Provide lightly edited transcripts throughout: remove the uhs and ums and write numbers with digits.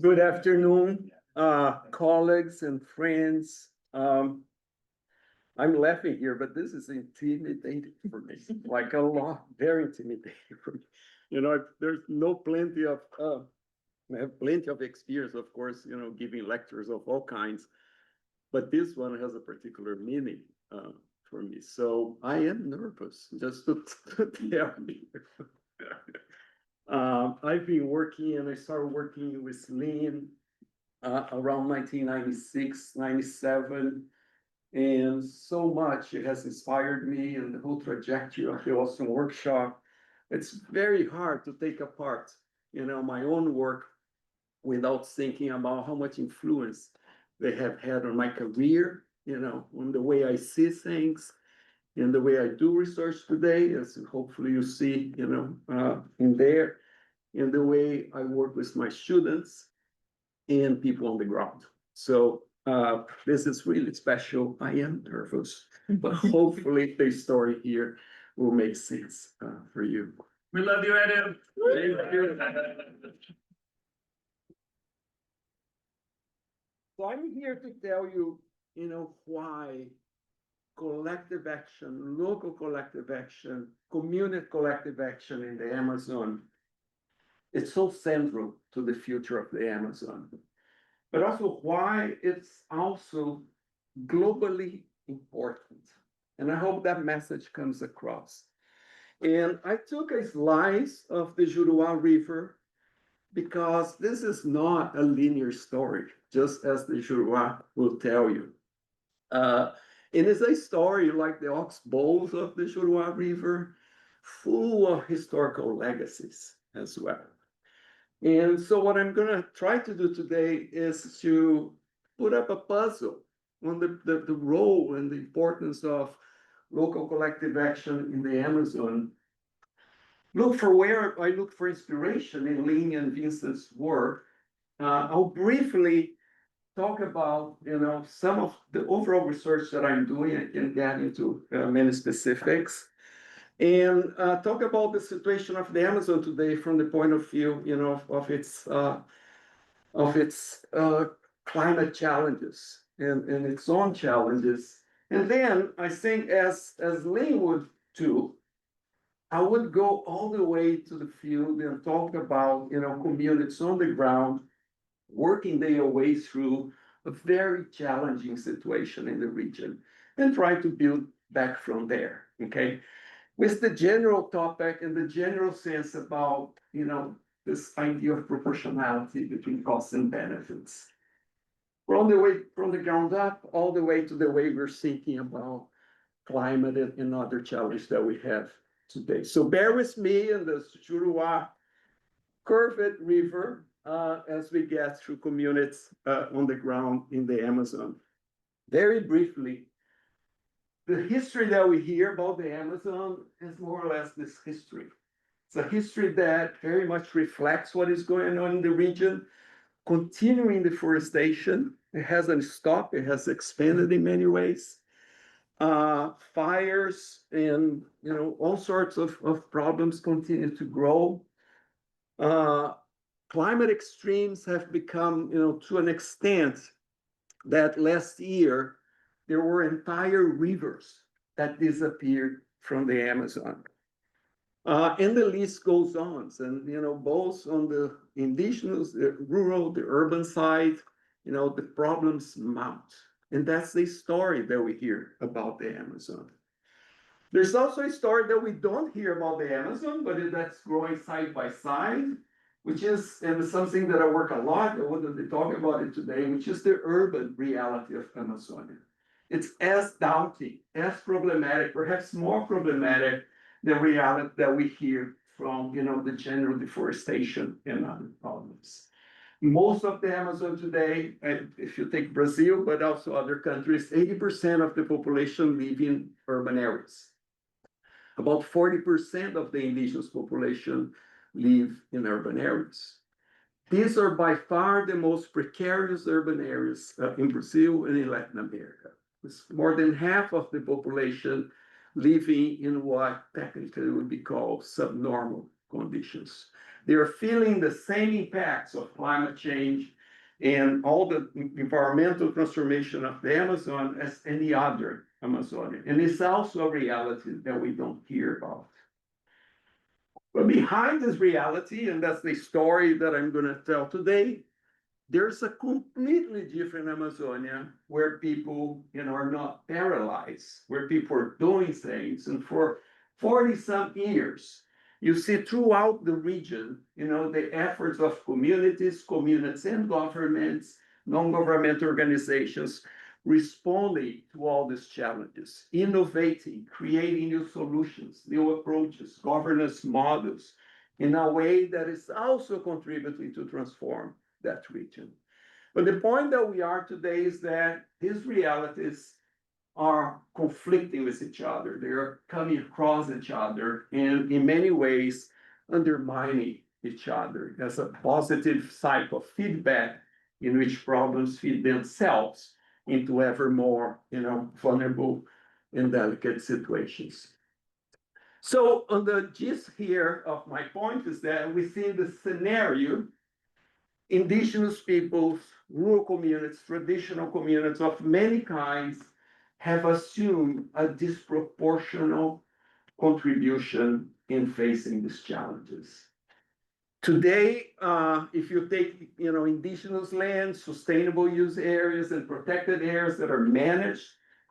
Good afternoon, colleagues and friends. I'm laughing here, but this is intimidating for me, like a lot, very intimidating for me. There's no plenty of, I have plenty of experience, of course, giving lectures of all kinds, but this one has a particular meaning for me. So I am nervous, just to tell you. I've been working, and I started working with Lean around 1996, 97, and so much it has inspired me and the whole trajectory of the Ostrom workshop. It's very hard to take apart, my own work without thinking about how much influence they have had on my career, on the way I see things, in the way I do research today, as hopefully you see, in there, in the way I work with my students and people on the ground. So this is really special. I am nervous, but hopefully the story here will make sense for you. We love you, Adam. Thank you. So I'm here to tell you, why collective action, local collective action, community collective action in the Amazon, it's so central to the future of the Amazon, but also why it's also globally important. And I hope that message comes across. And I took a slice of the Juruá River because this is not a linear story, just as the Juruá will tell you. It is a story like the ox bowls of the Juruá River, full of historical legacies as well. And so what I'm going to try to do today is to put up a puzzle on the role and the importance of local collective action in the Amazon. Look for where I look for inspiration in Lin and Vincent's work. I'll briefly talk about, some of the overall research that I'm doing. I can get into many specifics. And talk about the situation of the Amazon today from the point of view, of its climate challenges and its own challenges. And then I think, as Lin would too, I would go all the way to the field and talk about, communities on the ground working their way through a very challenging situation in the region and try to build back from there. Okay. With the general topic and the general sense about, this idea of proportionality between costs and benefits. From the ground up, all the way to the way we're thinking about climate and other challenges that we have today. So bear with me in the Juruá curved river as we get through communities on the ground in the Amazon. Very briefly, the history that we hear about the Amazon is more or less this history. It's a history that very much reflects what is going on in the region, continuing deforestation. It hasn't stopped, it has expanded in many ways. Fires and all sorts of problems continue to grow. Climate extremes have become, to an extent that last year, there were entire rivers that disappeared from the Amazon. And the list goes on. And, both on the indigenous, the rural, the urban side, the problems mount. And that's the story that we hear about the Amazon. There's also a story that we don't hear about the Amazon, but that's growing side by side, which is, and something that I work a lot, I wouldn't talk about it today, which is the urban reality of Amazonia. It's as daunting, as problematic, perhaps more problematic than reality that we hear from, the general deforestation and other problems. Most of the Amazon today, if you take Brazil, but also other countries, 80% of the population live in urban areas. About 40% of the indigenous population live in urban areas. These are by far the most precarious urban areas in Brazil and in Latin America, with more than half of the population living in what technically would be called subnormal conditions. They are feeling the same impacts of climate change and all the environmental transformation of the Amazon as any other Amazonian. And it's also a reality that we don't hear about. But behind this reality, and that's the story that I'm going to tell today, there's a completely different Amazonia where people, are not paralyzed, where people are doing things. And for 40 some years, you see throughout the region, the efforts of communities and governments, non-governmental organizations responding to all these challenges, innovating, creating new solutions, new approaches, governance models in a way that is also contributing to transform that region. But the point that we are today is that these realities are conflicting with each other. They are coming across each other and in many ways undermining each other. There's a positive cycle of feedback in which problems feed themselves into ever more, vulnerable and delicate situations. So on the gist here of my point is that within the scenario, indigenous peoples, rural communities, traditional communities of many kinds have assumed a disproportional contribution in facing these challenges. Today, if you take, indigenous lands, sustainable use areas, and protected areas that are managed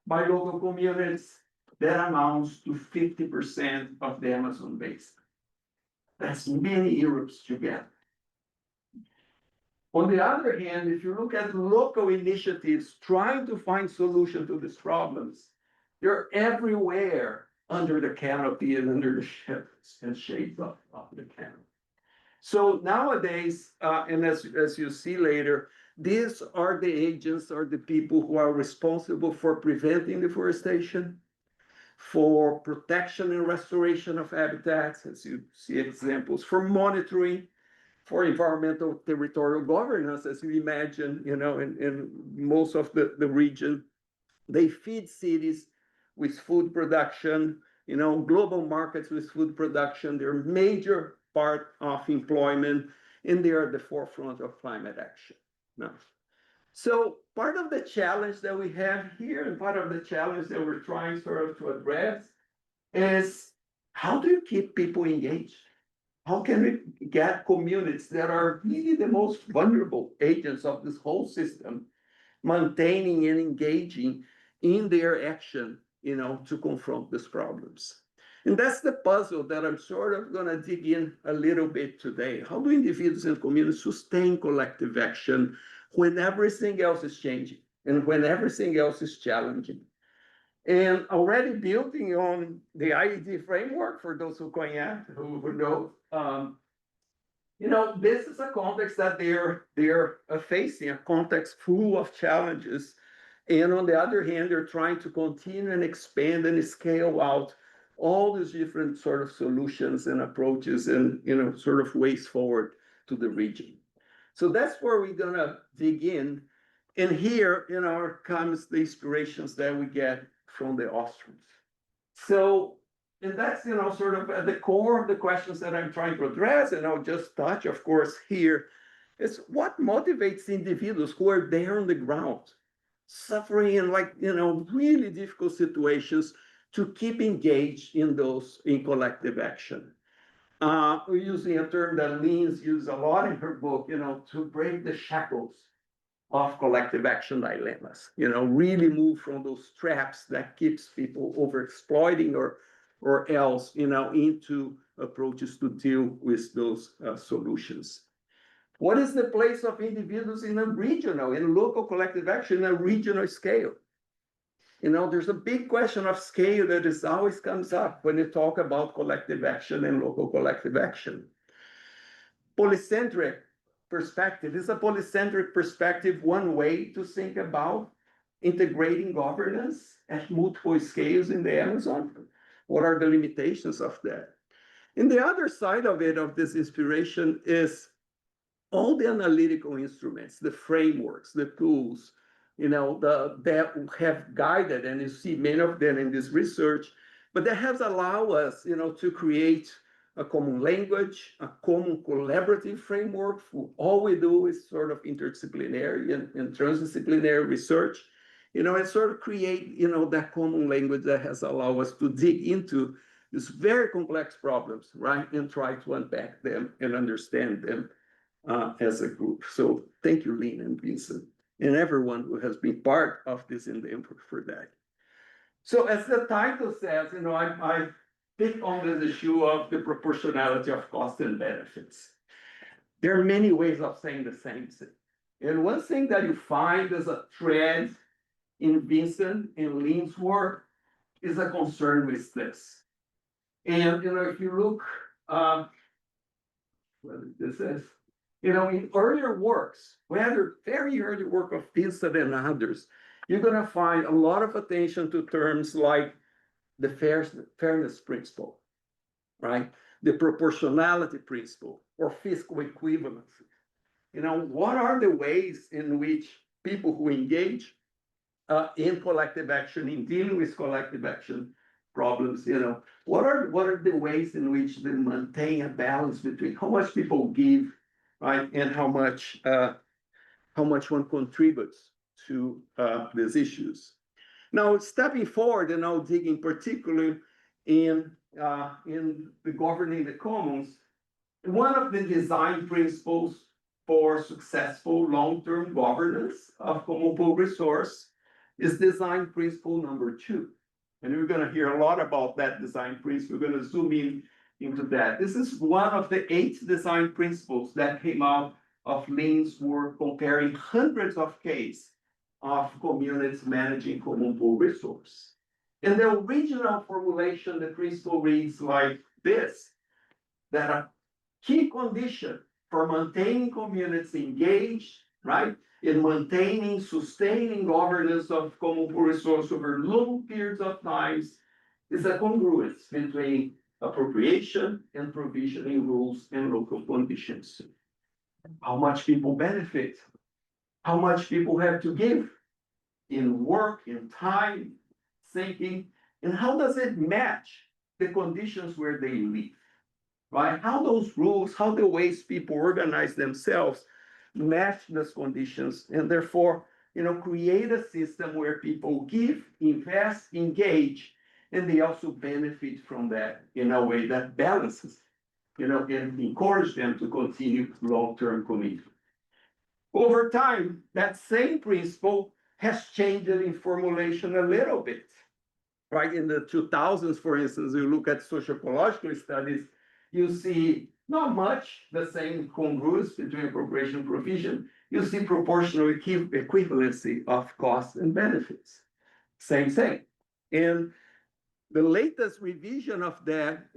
by local communities, that amounts to 50% of the Amazon basin. That's many Europes together. On the other hand, if you look at local initiatives trying to find solutions to these problems, they're everywhere under the canopy and under the shades of the canopy. So nowadays, and as you see later, these are the agents or the people who are responsible for preventing deforestation, for protection and restoration of habitats, as you see examples, for monitoring, for environmental territorial governance, as you imagine, in most of the region. They feed cities with food production, global markets with food production. They're a major part of employment, and they are at the forefront of climate action. Now, so part of the challenge that we have here, and part of the challenge that we're trying sort of to address, is how do you keep people engaged? How can we get communities that are really the most vulnerable agents of this whole system, maintaining and engaging in their action, to confront these problems? And that's the puzzle that I'm sort of going to dig in a little bit today. How do individuals and communities sustain collective action when everything else is changing and when everything else is challenging? And already building on the IED framework, for those who know, this is a context that they're facing, a context full of challenges. And on the other hand, they're trying to continue and expand and scale out all these different sort of solutions and approaches and, sort of ways forward to the region. So that's where we're gonna dig in. And here, comes the inspirations that we get from the Ostroms. So, and that's, sort of at the core of the questions that I'm trying to address, and I'll just touch, of course, here, is what motivates individuals who are there on the ground, suffering in really difficult situations, to keep engaged in collective action. We're using a term that Lynn's used a lot in her book, to break the shackles of collective action dilemmas, really move from those traps that keeps people overexploiting or else, into approaches to deal with those solutions. What is the place of individuals in local collective action, in a regional scale? There's a big question of scale that always comes up when you talk about collective action and local collective action. Polycentric perspective is a polycentric perspective, one way to think about integrating governance at multiple scales in the Amazon. What are the limitations of that? And the other side of it, of this inspiration, is all the analytical instruments, the frameworks, the tools, that have guided, and you see many of them in this research, but that has allowed us, to create a common language, a common collaborative framework. All we do is sort of interdisciplinary and transdisciplinary research, and sort of create, that common language that has allowed us to dig into these very complex problems, right? And try to unpack them and understand them as a group. So thank you, Lynn and Vincent, and everyone who has been part of this endeavor for that. So as the title says, I pick on this issue of the proportionality of cost and benefits. There are many ways of saying the same thing. And one thing that you find as a thread in Vincent and Lynn's work is a concern with this. And, if you look, what this is, in earlier works, whether very early work of Vincent and others, you're going to find a lot of attention to terms like the fairness principle, right? The proportionality principle or fiscal equivalency. What are the ways in which people who engage in collective action, in dealing with collective action problems, what are the ways in which they maintain a balance between how much people give, right, and how much one contributes to these issues. Now, stepping forward, and I'll dig in particular in the governing the commons, one of the design principles for successful long-term governance of common pool resource is design principle number 2. And we're going to hear a lot about that design principle. We're going to zoom into that. This is one of the 8 design principles that came out of Lynn's work comparing hundreds of cases of communities managing common pool resource. In the original formulation, the principle reads like this, that a key condition for maintaining communities engaged, right, in maintaining, sustaining governance of common pool resource over long periods of times is a congruence between appropriation and provisioning rules and local conditions. How much people benefit, how much people have to give in work, in time, thinking, and how does it match the conditions where they live, right? How those rules, how the ways people organize themselves match those conditions, and therefore, create a system where people give, invest, engage, and they also benefit from that in a way that balances, and encourage them to continue long-term commitment. Over time, that same principle has changed in formulation a little bit, right? In the 2000s, for instance, you look at sociological studies, you see not much the same congruence between appropriation and provision. You see proportional equivalency of costs and benefits. Same thing. And the latest revision of that,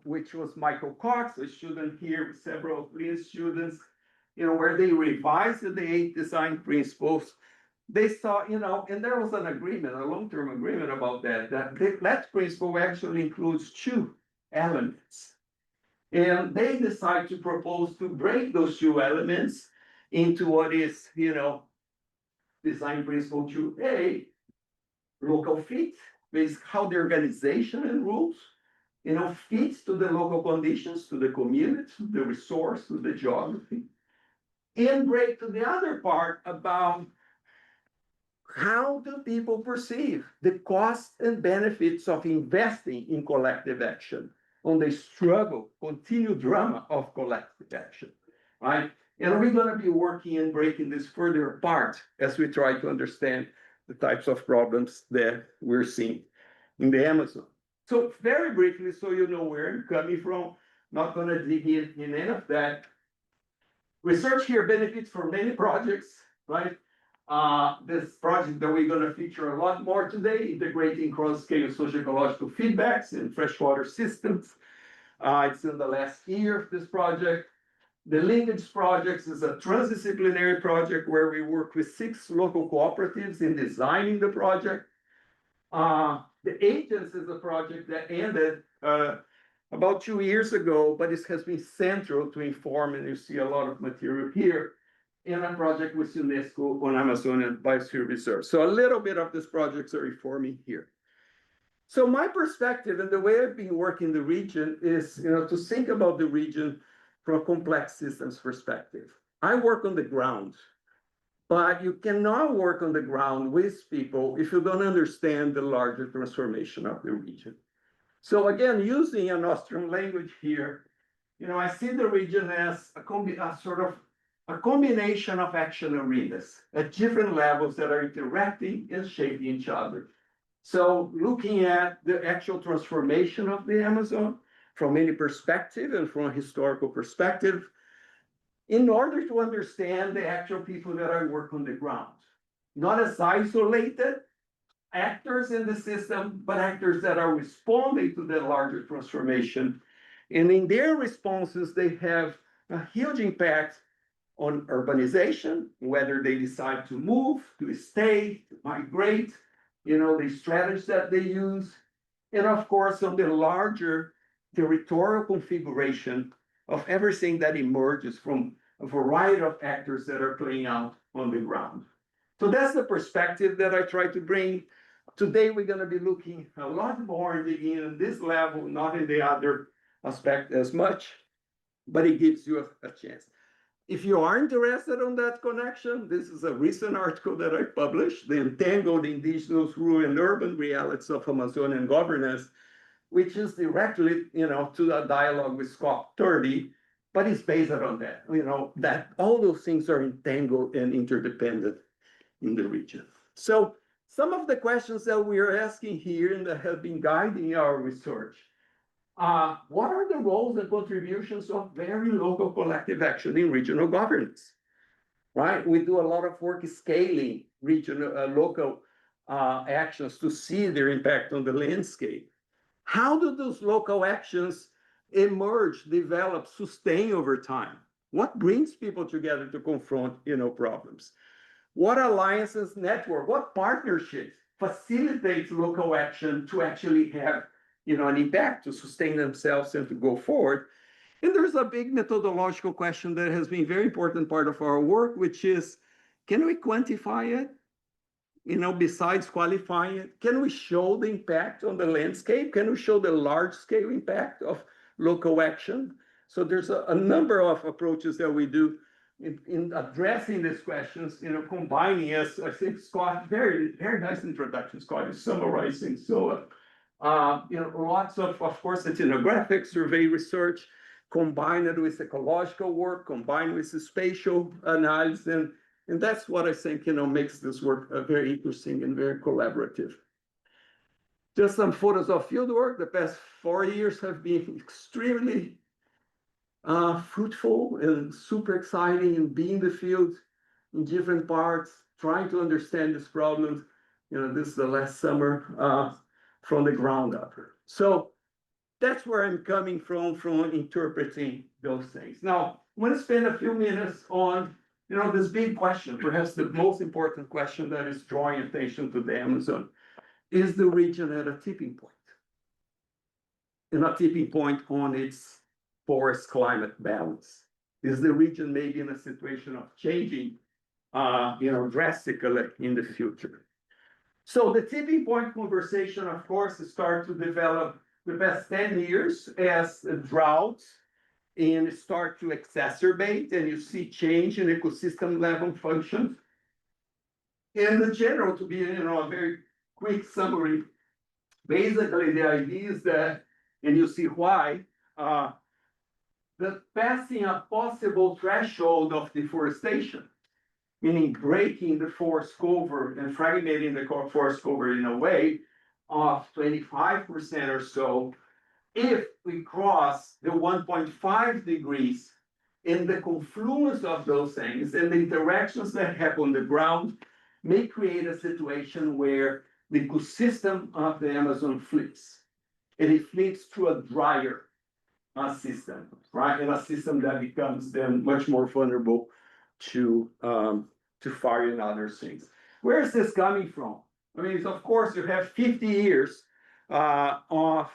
which was Michael Cox, a student here, several Lynn's students, where they revised the 8 design principles, they saw, and there was an agreement, a long-term agreement about that principle actually includes 2 elements. And they decide to propose to break those 2 elements into what is, design principle 2A, local fit, is how the organization and rules, fits to the local conditions, to the community, to the resource, to the geography. And break to the other part about how do people perceive the costs and benefits of investing in collective action on the struggle, continued drama of collective action, right? And we're going to be working and breaking this further apart as we try to understand the types of problems that we're seeing in the Amazon. So very briefly, so you know where I'm coming from, not going to dig in any of that. Research here benefits from many projects, right? This project that we're going to feature a lot more today, integrating cross-scale socio-ecological feedbacks in freshwater systems. It's in the last year of this project. The Linkage Projects is a transdisciplinary project where we work with 6 local cooperatives in designing the project. The Agents is a project that ended about 2 years ago, but it has been central to inform, and you see a lot of material here, in a project with UNESCO on Amazonian biosphere reserve. So a little bit of these projects are informing here. So my perspective and the way I've been working the region is, to think about the region from a complex systems perspective. I work on the ground, but you cannot work on the ground with people if you don't understand the larger transformation of the region. So again, using an Ostrom language here, I see the region as a sort of a combination of action arenas at different levels that are interacting and shaping each other. So looking at the actual transformation of the Amazon from any perspective and from a historical perspective, in order to understand the actual people that I work on the ground, not as isolated actors in the system, but actors that are responding to the larger transformation. And in their responses, they have a huge impact on urbanization, whether they decide to move, to stay, to migrate, the strategies that they use, and of course, on the larger territorial configuration of everything that emerges from a variety of actors that are playing out on the ground. So that's the perspective that I try to bring. Today, we're going to be looking a lot more and digging in this level, not in the other aspect as much, but it gives you a chance. If you are interested on that connection, this is a recent article that I published, The Entangled Indigenous, Rural, and Urban Realities of Amazonian Governance, which is directly, to a dialogue with COP30, but it's based on that, that all those things are entangled and interdependent in the region. So some of the questions that we are asking here and that have been guiding our research. What are the roles and contributions of very local collective action in regional governance? Right? We do a lot of work scaling regional, local actions to see their impact on the landscape. How do those local actions emerge, develop, sustain over time? What brings people together to confront, problems? What alliances network, what partnerships facilitates local action to actually have an impact to sustain themselves and to go forward? And there's a big methodological question that has been a very important part of our work, which is, can we quantify it? Besides qualifying it, can we show the impact on the landscape? Can we show the large scale impact of local action? So there's a number of approaches that we do in addressing these questions, combining, as I think Scott, very, very nice introduction, Scott, is summarizing. So lots of course, ethnographic survey research, combined with ecological work, combined with the spatial analysis, and that's what I think, makes this work very interesting and very collaborative. Just some photos of field work. The past 4 years have been extremely fruitful and super exciting, and being in the field in different parts, trying to understand these problems. This is the last summer from the ground up. So that's where I'm coming from interpreting those things. Now, I want to spend a few minutes on, this big question, perhaps the most important question that is drawing attention to the Amazon. Is the region at a tipping point? And a tipping point on its forest climate balance? Is the region maybe in a situation of changing, drastically in the future? So the tipping point conversation, of course, starts to develop the past 10 years as droughts and start to exacerbate, and you see change in ecosystem level functions. In the general, to be a very quick summary, basically the idea is that, and you see why, that passing a possible threshold of deforestation, meaning breaking the forest cover and fragmenting the forest cover in a way of 25% or so, if we cross the 1.5 degrees in the confluence of those things and the interactions that happen on the ground may create a situation where the ecosystem of the Amazon flips. And it flips to a drier system, right? And a system that becomes then much more vulnerable to fire and other things. Where is this coming from? I mean, of course, you have 50 years of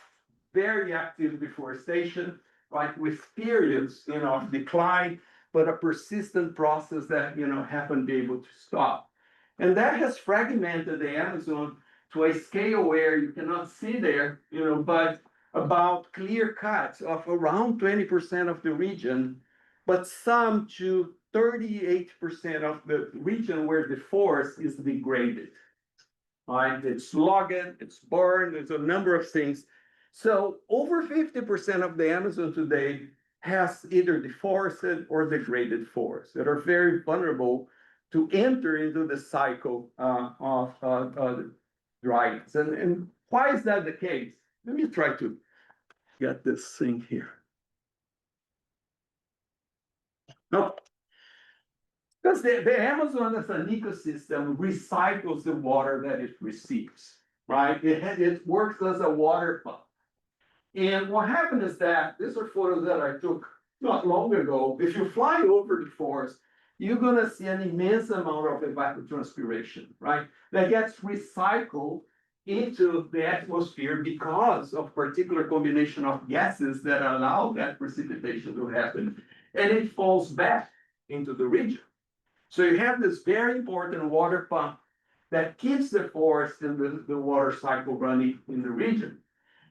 very active deforestation, right, with periods, of decline, but a persistent process that, haven't been able to stop. And that has fragmented the Amazon to a scale where you cannot see there, but about clear cuts of around 20% of the region, but some to 38% of the region where the forest is degraded. Right? It's logged, it's burned, there's a number of things. So over 50% of the Amazon today has either deforested or degraded forests that are very vulnerable to enter into the cycle of dryness. And why is that the case? Let me try to get this thing here. No, because the Amazon as an ecosystem recycles the water that it receives, right? It works as a water pump. And what happened is that, these are photos that I took not long ago. If you fly over the forest, you're gonna see an immense amount of evapotranspiration, right? That gets recycled into the atmosphere because of particular combination of gases that allow that precipitation to happen. And it falls back into the region. So you have this very important water pump that keeps the forest and the water cycle running in the region.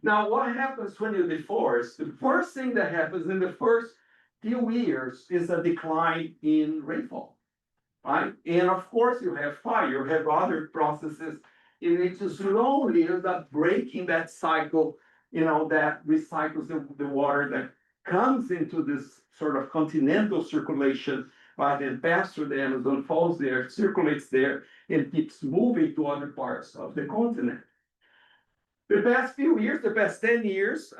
Now, what happens when you deforest? The first thing that happens in the first few years is a decline in rainfall, right? And of course, you have fire, you have other processes. You need to slowly end up breaking that cycle, that recycles the water that comes into this sort of continental circulation, right? And passes through the Amazon, falls there, circulates there, and keeps moving to other parts of the continent. The past few years, the past 10 years,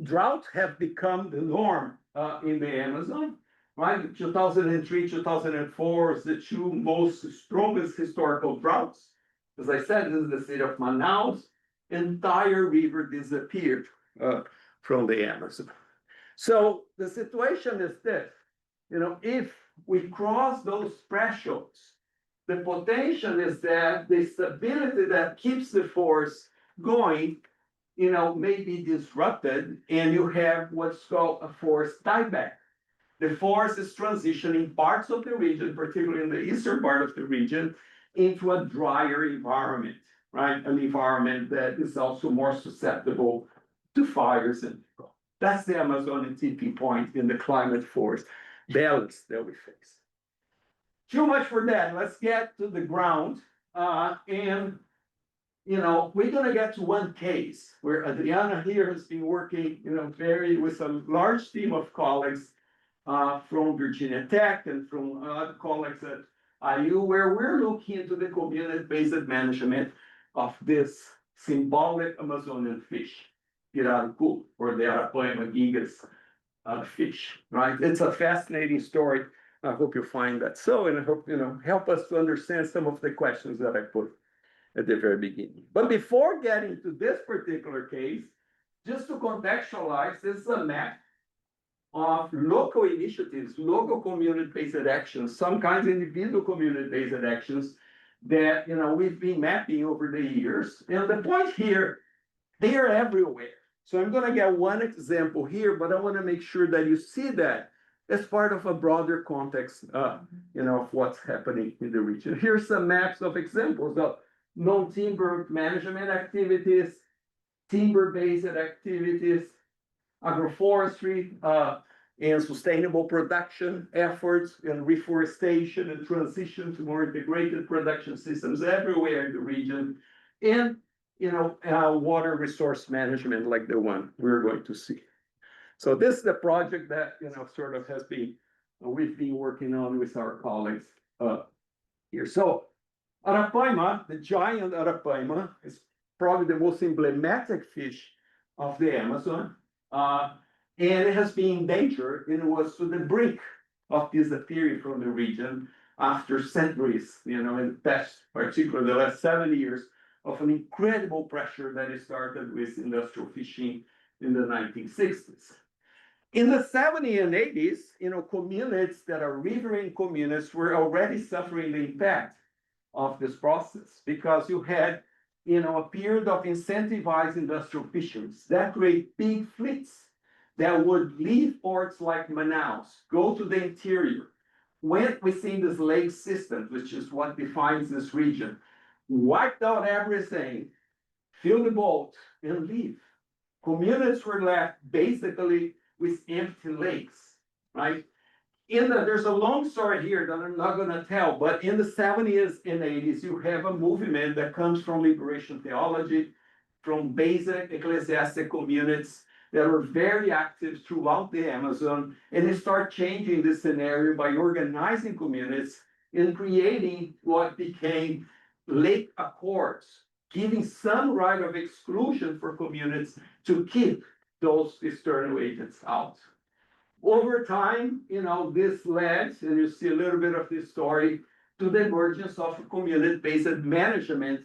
droughts have become the norm in the Amazon, right? 2003, 2004 is the two most strongest historical droughts. As I said, this is the city of Manaus. Entire river disappeared from the Amazon. So the situation is this, if we cross those thresholds, the potential is that the stability that keeps the force going, may be disrupted, and you have what's called a forest dieback. The forest is transitioning parts of the region, particularly in the eastern part of the region, into a drier environment, right? An environment that is also more susceptible to fires. And that's the Amazonian tipping point in the climate force balance that we face. Too much for that. Let's get to the ground. And we're gonna get to one case where Adriana here has been working, with a large team of colleagues from Virginia Tech and from other colleagues at IU, where we're looking into the community-based management of this symbolic Amazonian fish, pirarucu, or the Arapaima gigas fish, right? It's a fascinating story. I hope you find that so, and I hope, help us to understand some of the questions that I put at the very beginning. But before getting to this particular case, just to contextualize, this is a map of local initiatives, local community-based actions, some kinds of individual community-based actions that, we've been mapping over the years. And the point here, they are everywhere. So I'm gonna get one example here, but I wanna make sure that you see that as part of a broader context, of what's happening in the region. Here's some maps of examples of non-timber management activities, timber-based activities, agroforestry, and sustainable production efforts, and reforestation and transition to more integrated production systems everywhere in the region, and water resource management like the one we're going to see. So this is the project that, sort of we've been working on with our colleagues here. So Arapaima, the giant Arapaima, is probably the most emblematic fish of the Amazon. And it has been endangered, and it was to the brink of disappearing from the region after centuries, in the past, particularly the last 70 years, of an incredible pressure that it started with industrial fishing in the 1960s. In the 70s and 80s, communities that are riverine communities were already suffering the impact of this process, because you had, a period of incentivized industrial fisheries that create big fleets that would leave ports like Manaus, go to the interior, went within this lake system, which is what defines this region, wiped out everything, fill the boat, and leave. Communities were left basically with empty lakes, right? There's a long story here that I'm not gonna tell, but in the 70s and 80s, you have a movement that comes from liberation theology, from basic ecclesiastic communities that were very active throughout the Amazon, and they start changing the scenario by organizing communities and creating what became lake accords, giving some right of exclusion for communities to keep those external agents out. Over time, this led, and you see a little bit of this story, to the emergence of a community-based management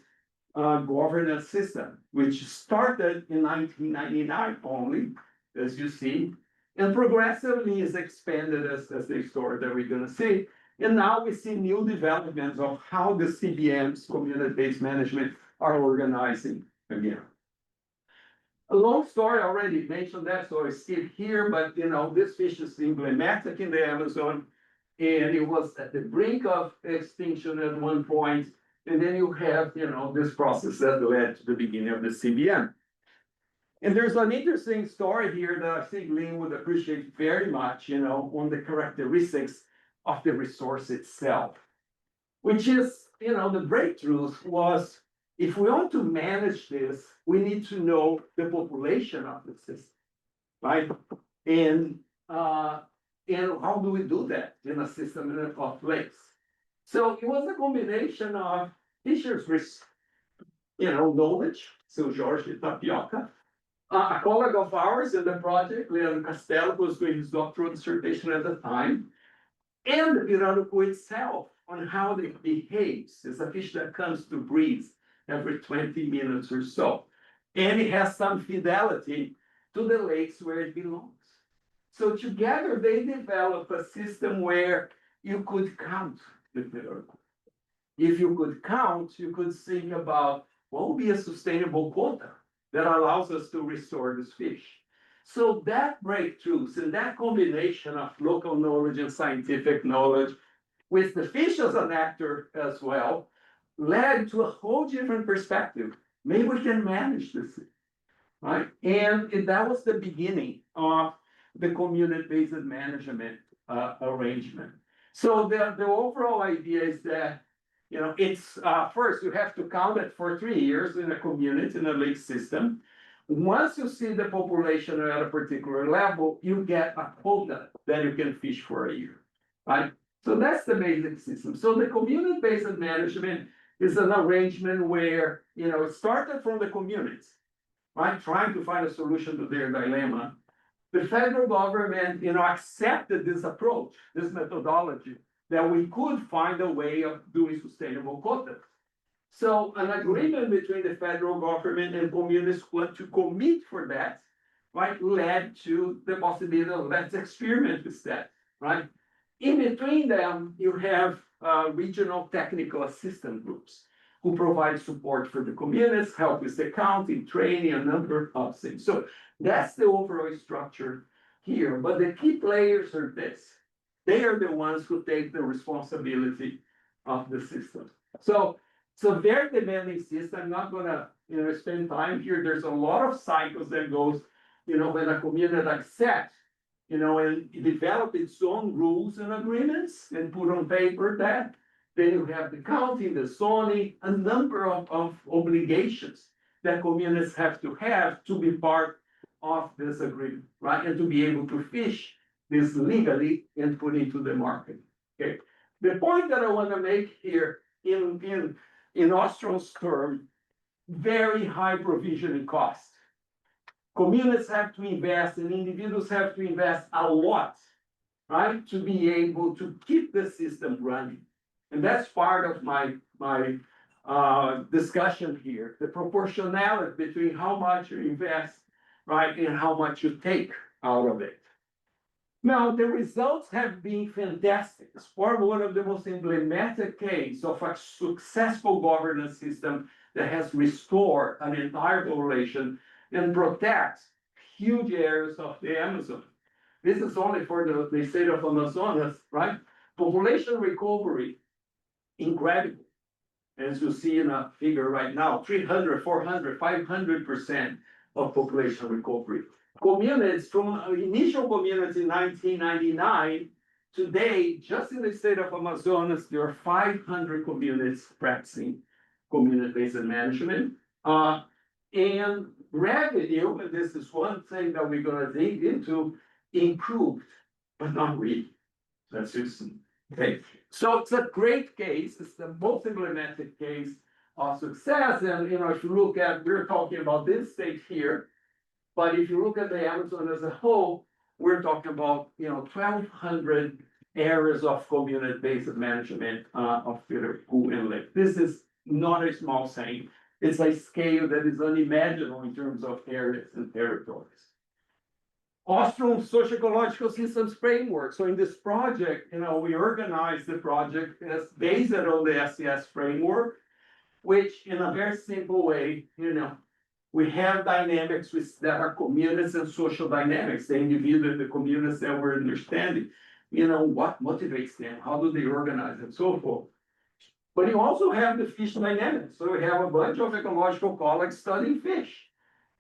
governance system, which started in 1999 only, as you see, and progressively is expanded as the story that we're going to see. And now we see new developments of how the CBMs, community-based management, are organizing again. A long story, already mentioned that, so I skip here, but this fish is emblematic in the Amazon, and it was at the brink of extinction at one point, and then you have, this process that led to the beginning of the CBM. And there's an interesting story here that I think Lynn would appreciate very much, on the characteristics of the resource itself, which is, the breakthrough was, if we want to manage this, we need to know the population of the system, right? And how do we do that in a system of lakes? So it was a combination of fisheries, knowledge, so Jorge Tapioca, a colleague of ours in the project, Leandro Castello, was doing his doctoral dissertation at the time, and the pirarucu itself on how it behaves. It's a fish that comes to breathe every 20 minutes or so. And it has some fidelity to the lakes where it belongs. So together they develop a system where you could count the pirarucu. If you could count, you could think about what would be a sustainable quota that allows us to restore this fish. So that breakthroughs and that combination of local knowledge and scientific knowledge with the fish as an actor as well, led to a whole different perspective. Maybe we can manage this, right? And that was the beginning of the community-based management arrangement. So the overall idea is that, it's first you have to count it for 3 years in a community, in a lake system. Once you see the population at a particular level, you get a quota that you can fish for a year, right? So that's the basic system. So the community-based management is an arrangement where, it started from the communities, right? Trying to find a solution to their dilemma. The federal government, accepted this approach, this methodology, that we could find a way of doing sustainable quotas. So an agreement between the federal government and communities who want to commit for that, right, led to the possibility of let's experiment with that, right? In between them, you have regional technical assistance groups who provide support for the communities, help with the counting, training, a number of things. So that's the overall structure here. But the key players are this. They are the ones who take the responsibility of the system. So it's a very demanding system. I'm not gonna spend time here. There's a lot of cycles that goes, when a community accepts, and develop its own rules and agreements and put on paper that. Then you have the counting, the zoning, a number of obligations that communities have to be part of this agreement, right? And to be able to fish this legally and put into the market. Okay. The point that I want to make here in Ostrom's term, very high provisioning cost. Communities have to invest and individuals have to invest a lot, right? To be able to keep the system running. And that's part of my discussion here, the proportionality between how much you invest, right, and how much you take out of it. Now, the results have been fantastic. It's one of the most emblematic cases of a successful governance system that has restored an entire population and protects huge areas of the Amazon. This is only for the state of Amazonas, right? Population recovery, incredible. as you see in a figure right now, 300, 400, 500% of population recovery. Communities from initial communities in 1999, today, just in the state of Amazonas, there are 500 communities practicing community-based management. And revenue, and this is one thing that we're gonna dig into, improved, but not really. That's just, okay. So it's a great case. It's the most emblematic case of success. And, if you look at, we're talking about this state here, but if you look at the Amazon as a whole, we're talking about, 1,200 areas of community-based management of river, pool, and lake. This is not a small thing. It's a scale that is unimaginable in terms of areas and territories. Ostrom socio-ecological systems framework. So in this project, we organized the project as based on the SES framework, which in a very simple way, we have dynamics that are communities and social dynamics, the individual and the communities that we're understanding. What motivates them, how do they organize, and so forth. But you also have the fish dynamics. So we have a bunch of ecological colleagues studying fish,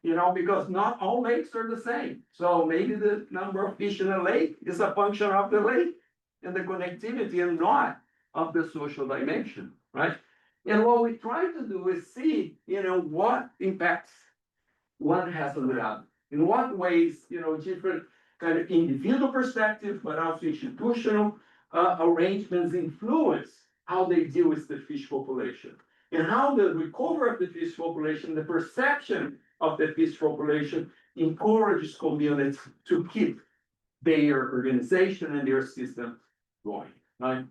because not all lakes are the same. So maybe the number of fish in a lake is a function of the lake and the connectivity and not of the social dimension, right? And what we try to do is see, what impacts one has on the other. In what ways, different kind of individual perspectives, but also institutional arrangements influence how they deal with the fish population, and how the recovery of the fish population, the perception of the fish population encourages communities to keep their organization and their system going, right?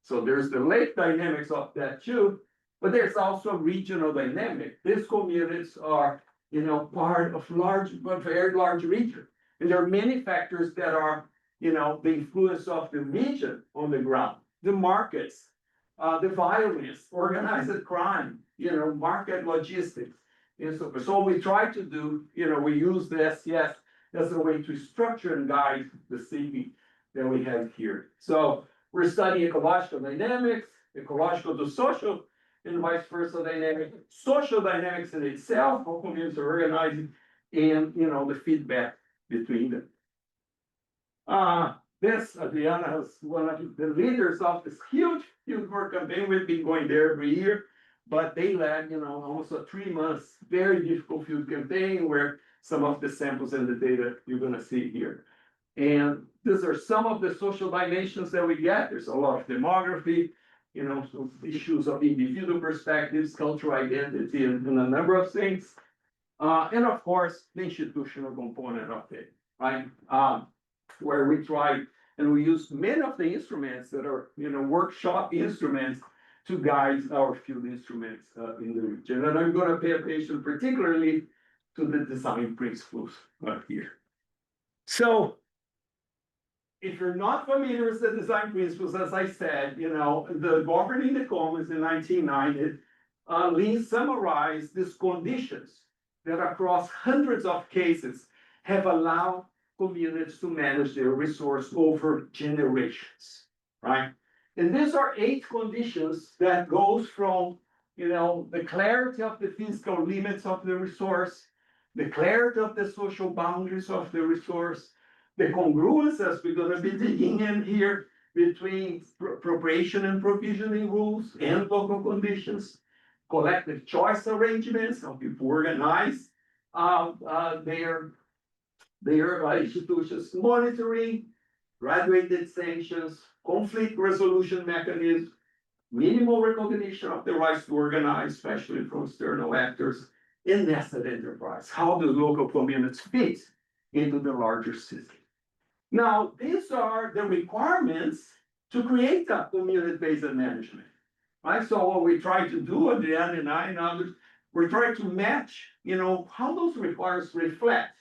So there's the lake dynamics of that too, but there's also regional dynamic. These communities are, part of very large region. And there are many factors that are, the influence of the region on the ground, the markets, the violence, organized crime, market logistics. And so we try to do, we use the SES as a way to structure and guide the thinking that we have here. So we're studying ecological dynamics, ecological to social, and vice versa dynamic, social dynamics in itself, how communities are organizing, and the feedback between them. Adriana is one of the leaders of this huge work campaign. We've been going there every year, but they led, almost a 3 months, very difficult field campaign where some of the samples and the data you're gonna see here. And these are some of the social dimensions that we get. There's a lot of demography, so issues of individual perspectives, cultural identity, and a number of things. And of course, the institutional component of it, right? Where we try and we use many of the instruments that are, workshop instruments to guide our field instruments in the region. And I'm going to pay attention particularly to the design principles here. So if you're not familiar with the design principles, as I said, the governing the commons in 1990, Lin summarized these conditions that across hundreds of cases have allowed communities to manage their resource over generations, right? And these are 8 conditions that goes from, the clarity of the physical limits of the resource, the clarity of the social boundaries of the resource, the congruence, as we're gonna be digging in here, between appropriation and provisioning rules and local conditions, collective choice arrangements, how people organize their institutions, monitoring, graduated sanctions, conflict resolution mechanisms, minimal recognition of the rights to organize, especially from external actors, and nested enterprise. How do local communities fit into the larger system? Now, these are the requirements to create a community-based management, right? So what we try to do, Adriana and I and others, we're trying to match, how those requirements reflect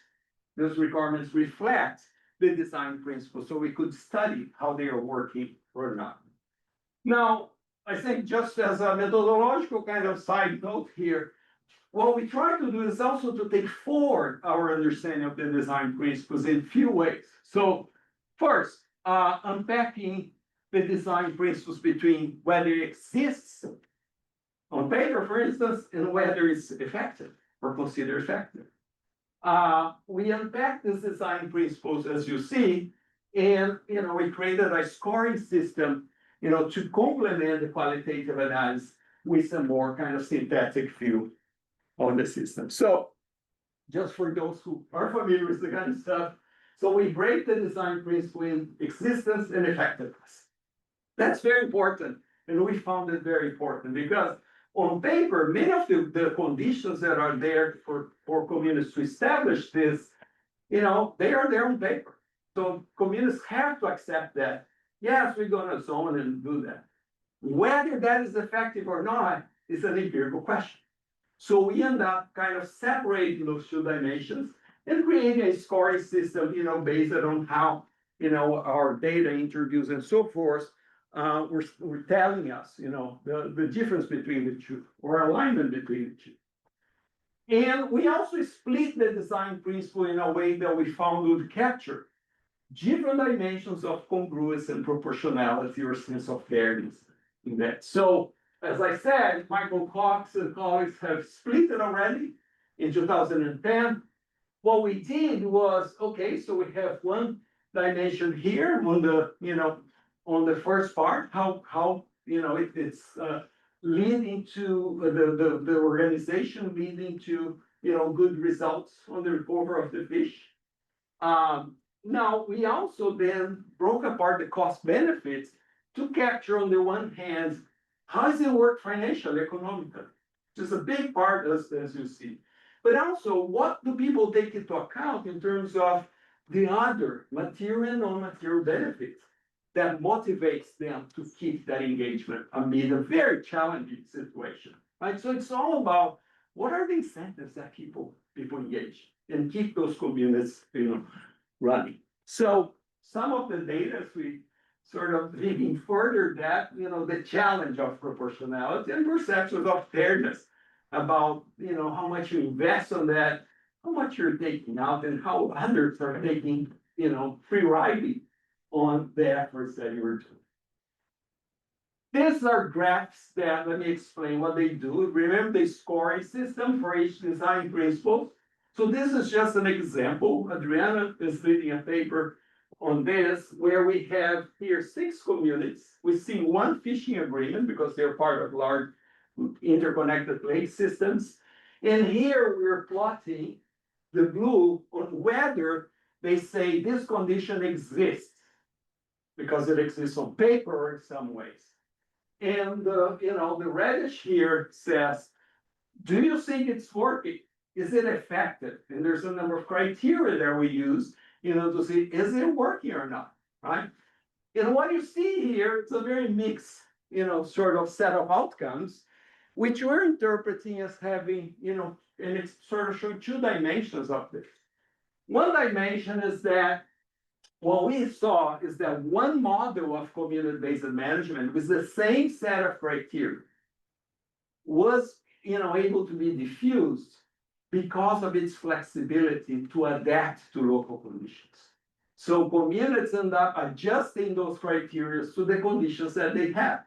the design principles, so we could study how they are working or not. Now, I think just as a methodological kind of side note here, what we try to do is also to take forward our understanding of the design principles in few ways. So first, unpacking the design principles between whether it exists on paper, for instance, and whether it's effective or considered effective. We unpacked this design principles, as you see, and we created a scoring system, to complement the qualitative analysis with some more kind of synthetic view on the system. So, just for those who are familiar with the kind of stuff, so we break the design principle in existence and effectiveness. That's very important, and we found it very important because on paper, many of the conditions that are there for communities to establish this, they are there on paper. So communities have to accept that, yes, we're gonna zone and do that. Whether that is effective or not is an empirical question. So we end up kind of separating those two dimensions and creating a scoring system, based on how, our data interviews and so forth, we're telling us, the difference between the two or alignment between the two. And we also split the design principle in a way that we found would capture different dimensions of congruence and proportionality or sense of fairness in that. So, as I said, Michael Cox and colleagues have split it already in 2010. What we did was, okay, so we have one dimension here on the, on the first part, how it's leading to the organization leading to good results on the recovery of the fish. Now we also then broke apart the cost benefits to capture on the one hand, how does it work financially, economically, which is a big part as you see. But also, what do people take into account in terms of the other material and non-material benefits that motivates them to keep that engagement amid a very challenging situation, right? So it's all about what are the incentives that people engage and keep those communities, running. So some of the data, as we sort of digging further that, the challenge of proportionality and perceptions of fairness about, how much you invest on that, how much you're taking out and how others are taking, free riding on the efforts that you were doing. These are graphs that, let me explain what they do. Remember the scoring system for each design principle. So this is just an example. Adriana is leading a paper on this, where we have here 6 communities. We see one fishing agreement because they're part of large interconnected lake systems. And here we're plotting the blue on whether they say this condition exists, because it exists on paper or in some ways. And the reddish here says, do you think it's working? Is it effective? And there's a number of criteria that we use, to see, is it working or not, right? And what you see here, it's a very mixed, sort of set of outcomes, which we're interpreting as having, and it's sort of showing 2 dimensions of this. One dimension is that what we saw is that one model of community-based management with the same set of criteria was, able to be diffused because of its flexibility to adapt to local conditions. So communities end up adjusting those criteria to the conditions that they have.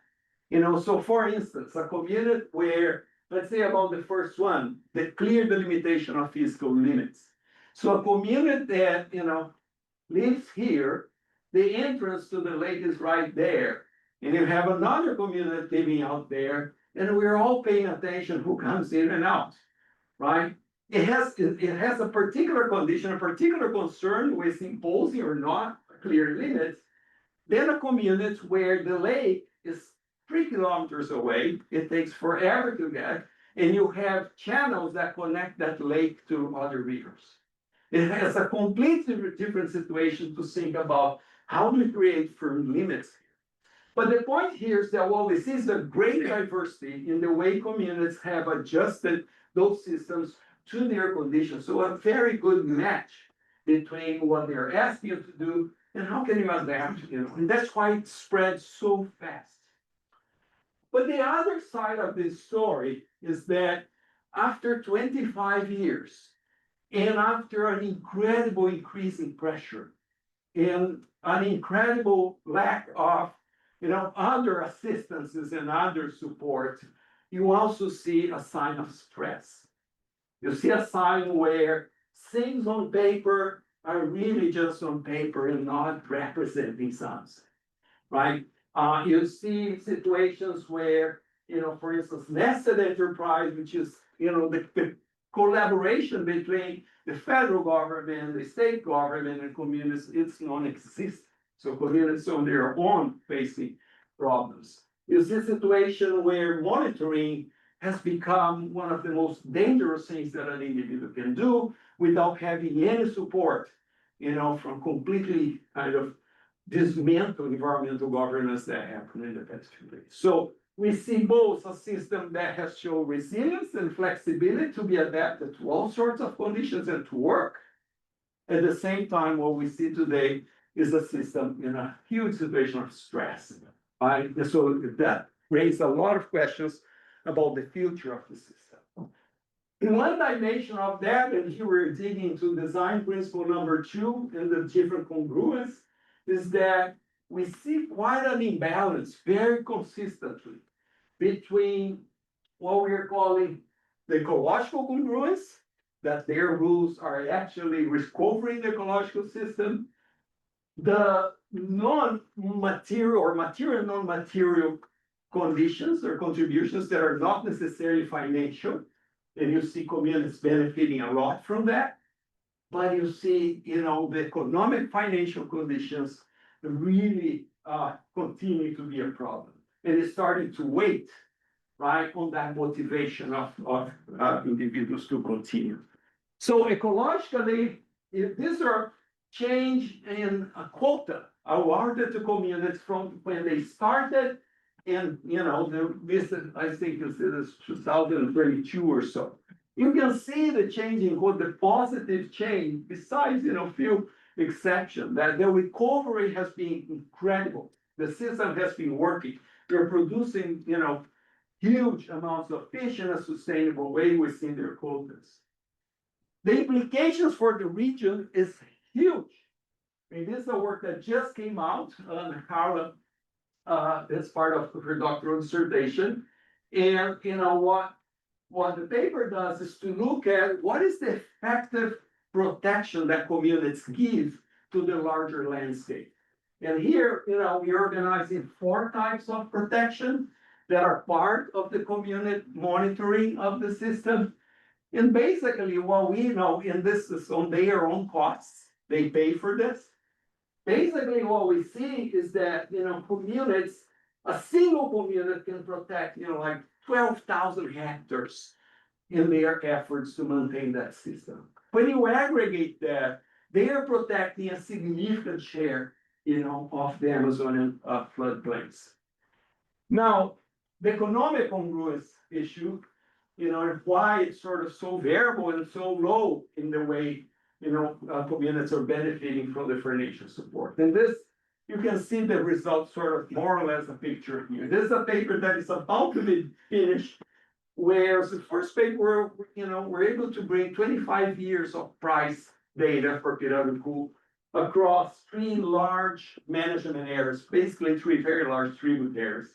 So for instance, a community where, let's say about the first one, the clear delimitation of physical limits. So a community that, lives here, the entrance to the lake is right there. And you have another community living out there, and we're all paying attention who comes in and out, right? It has a particular condition, a particular concern with imposing or not clear limits. Then a community where the lake is 3 kilometers away, it takes forever to get, and you have channels that connect that lake to other rivers. It has a completely different situation to think about how do we create firm limits. But the point here is that what we see is a great diversity in the way communities have adjusted those systems to their conditions. So a very good match between what they're asking you to do and how can you adapt, and that's why it spreads so fast. But the other side of this story is that after 25 years, and after an incredible increase in pressure, and an incredible lack of, other assistances and other support, you also see a sign of stress. You see a sign where things on paper are really just on paper and not representing something, right? You see situations where, for instance, nested enterprise, which is, the collaboration between the federal government, the state government, and communities, it's non-existent. So communities on their own facing problems. You see a situation where monitoring has become one of the most dangerous things that an individual can do without having any support, from completely kind of dismantle environmental governance that happened in the past few days. So we see both a system that has shown resilience and flexibility to be adapted to all sorts of conditions and to work. At the same time, what we see today is a system in a huge situation of stress. Right? And so that raised a lot of questions about the future of the system. In one dimension of that, and here we're digging into design principle number 2 and the different congruence, is that we see quite an imbalance very consistently between what we're calling the ecological congruence, that their rules are actually recovering the ecological system, the non-material or material non-material conditions or contributions that are not necessarily financial, and you see communities benefiting a lot from that. But you see, the economic financial conditions really continue to be a problem. And it's starting to wait, right, on that motivation of individuals to continue. So ecologically, if these are change in a quota awarded to communities from when they started, and this I think is 2022 or so. You can see the change in what the positive change, besides few exceptions, that the recovery has been incredible. The system has been working. They're producing huge amounts of fish in a sustainable way within their quotas. The implications for the region is huge. I mean, this is a work that just came out, Carla, as part of her doctoral dissertation. And what the paper does is to look at what is the effective protection that communities give to the larger landscape. And here, we organize in 4 types of protection that are part of the community monitoring of the system. And basically what we know, and this is on their own costs, they pay for this. Basically what we see is that, communities, a single community can protect, like 12,000 hectares in their efforts to maintain that system. When you aggregate that, they are protecting a significant share, of the Amazonian floodplains. Now, the economic congruence issue, and why it's sort of so variable and so low in the way, communities are benefiting from the financial support. And this, you can see the results sort of more or less a picture here. This is a paper that is about to be finished, where the first paper, we're able to bring 25 years of price data for Pirarucu across 3 large management areas, basically 3 very large tributaries,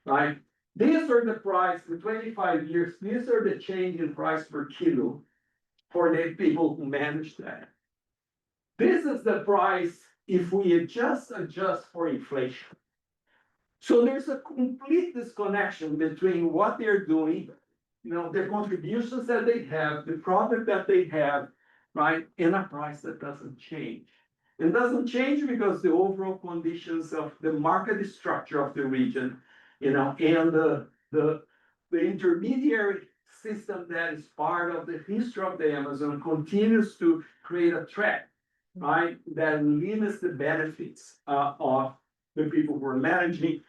right? These are the price in 25 years. These are the change in price per kilo for the people who manage that. This is the price if we adjust for inflation. So there's a complete disconnection between what they're doing, the contributions that they have, the product that they have, right, and a price that doesn't change. It doesn't change because the overall conditions of the market structure of the region, and the intermediary system that is part of the history of the Amazon continues to create a threat, right, that limits the benefits of the people who are managing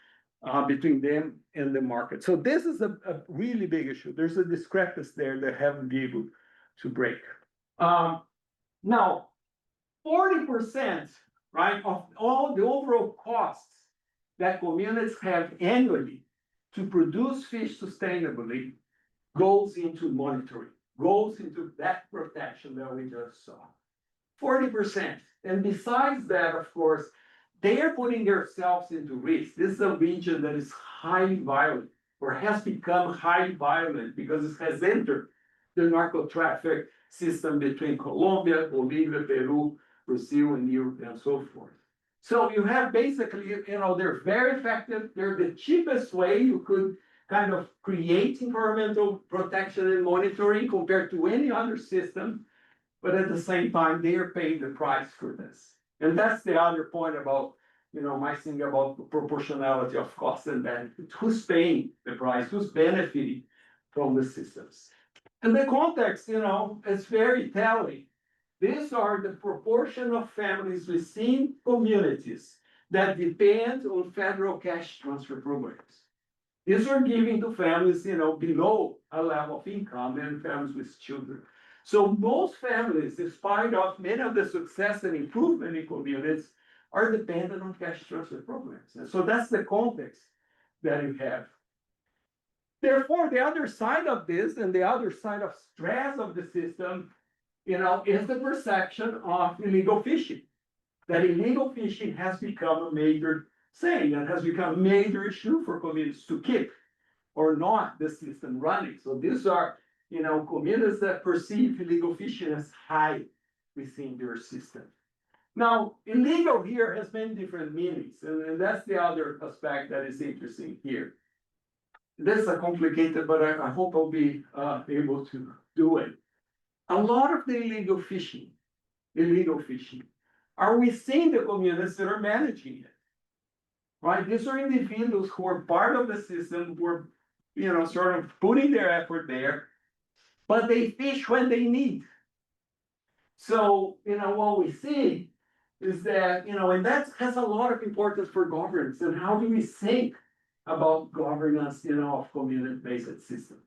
between them and the market. So this is a really big issue. There's a discrepancy there that haven't been able to break. Now, 40%, right, of all the overall costs that communities have annually to produce fish sustainably goes into monitoring, goes into that protection that we just saw. 40%. And besides that, of course, they are putting themselves into risk. This is a region that is highly violent. or has become highly violent because it has entered the narco traffic system between Colombia, Bolivia, Peru, Brazil, and Europe, and so forth. So you have basically, they're very effective. They're the cheapest way you could kind of create environmental protection and monitoring compared to any other system. But at the same time, they are paying the price for this. And that's the other point about, my thing about proportionality of cost and benefit. Who's paying the price? Who's benefiting from the systems? And the context, is very telling. These are the proportion of families within communities that depend on federal cash transfer programs. These are given to families, below a level of income and families with children. So most families, despite of many of the success and improvement in communities, are dependent on cash transfer programs. And so that's the context that you have. Therefore, the other side of this and the other side of stress of the system, is the perception of illegal fishing. That illegal fishing has become a major thing and has become a major issue for communities to keep or not the system running. So these are, communities that perceive illegal fishing as high within their system. Now, illegal here has many different meanings, and that's the other aspect that is interesting here. This is complicated, but I hope I'll be able to do it. A lot of the illegal fishing are within the communities that are managing it. Right? These are individuals who are part of the system, who are, sort of putting their effort there, but they fish when they need. So, what we see is that, and that has a lot of importance for governance. And how do we think about governance, of community-based systems?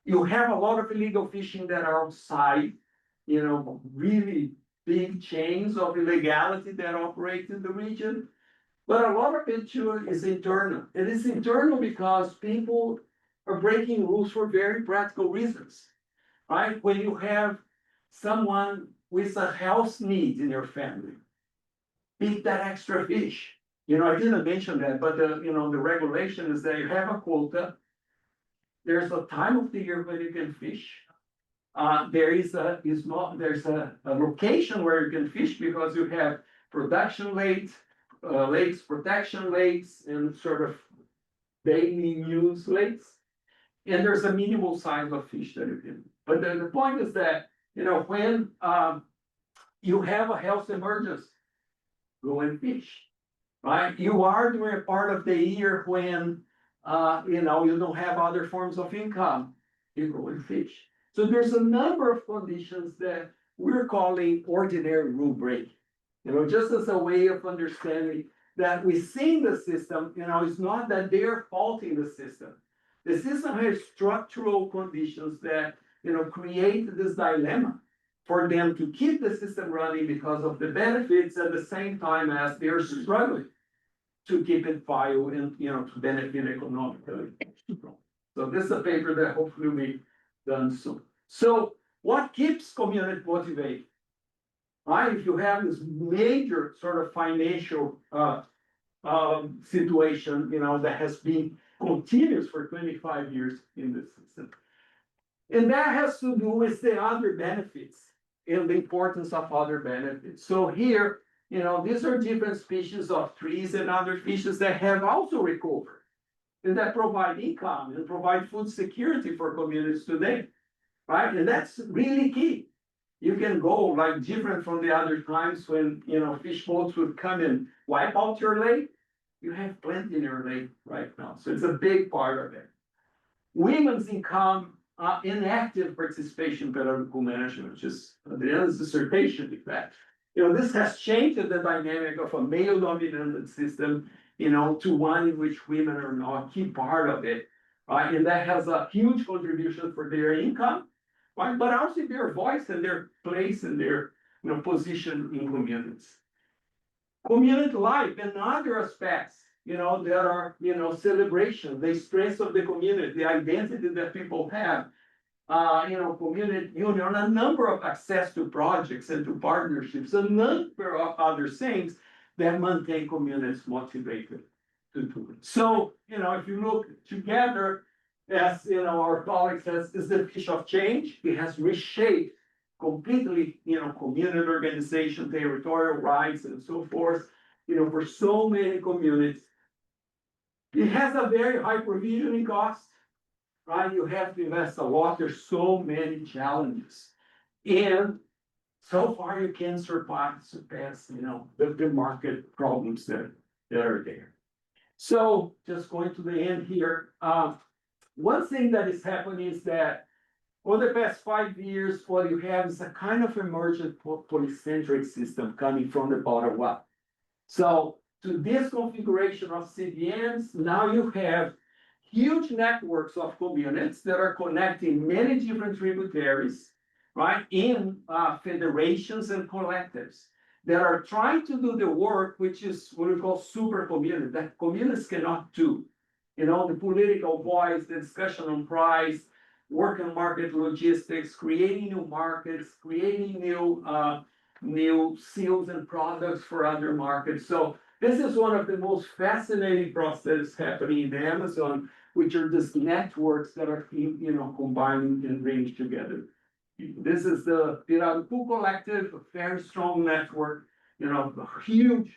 You have a lot of illegal fishing that are outside, really big chains of illegality that operate in the region. But a lot of it too is internal. It is internal because people are breaking rules for very practical reasons, right? When you have someone with a health need in your family, eat that extra fish. I didn't mention that, but the regulation is that you have a quota. There's a time of the year when you can fish. There's a location where you can fish because you have production lakes, protection lakes, and sort of daily use lakes. And there's a minimal size of fish that you can. But the point is that, when you have a health emergency, go and fish, right? You are during a part of the year when, you don't have other forms of income, you go and fish. So there's a number of conditions that we're calling ordinary rule break. Just as a way of understanding that within the system, it's not that they're faulting the system. The system has structural conditions that, create this dilemma for them to keep the system running because of the benefits at the same time as they're struggling to keep it viable and, to benefit economically. So this is a paper that hopefully will be done soon. So what keeps community motivated? Right? If you have this major sort of financial situation, that has been continuous for 25 years in the system. And that has to do with the other benefits and the importance of other benefits. So here, these are different species of trees and other fishes that have also recovered and that provide income and provide food security for communities today, right? And that's really key. You can go like different from the other times when, fish boats would come and wipe out your lake. You have plenty in your lake right now. So it's a big part of it. Women's income, inactive participation in pedagogical management, which is Adriana's dissertation, in fact. This has changed the dynamic of a male-dominated system, to one in which women are now a key part of it, right? And that has a huge contribution for their income, right? But also their voice and their place and their, position in communities. Community life and other aspects, there are, celebration, the strength of the community, the identity that people have, community union, a number of access to projects and to partnerships, a number of other things that maintain communities motivated to do it. So, if you look together, as you know, our colleague says, is the fish of change. It has reshaped completely, community organization, territorial rights, and so forth, for so many communities. It has a very high provisioning cost, right? You have to invest a lot. There's so many challenges. And so far you can surpass, the market problems that are there. So just going to the end here. One thing that is happening is that over the past 5 years, what you have is a kind of emergent polycentric system coming from the bottom up. So to this configuration of CDNs, now you have huge networks of communities that are connecting many different tributaries, right, in federations and collectives that are trying to do the work, which is what we call super community, that communities cannot do. The political voice, the discussion on price, work and market logistics, creating new markets, creating new seals and products for other markets. So this is one of the most fascinating processes happening in the Amazon, which are these networks that are, combining and bringing together. This is the Pirarucu Collective, a very strong network, a huge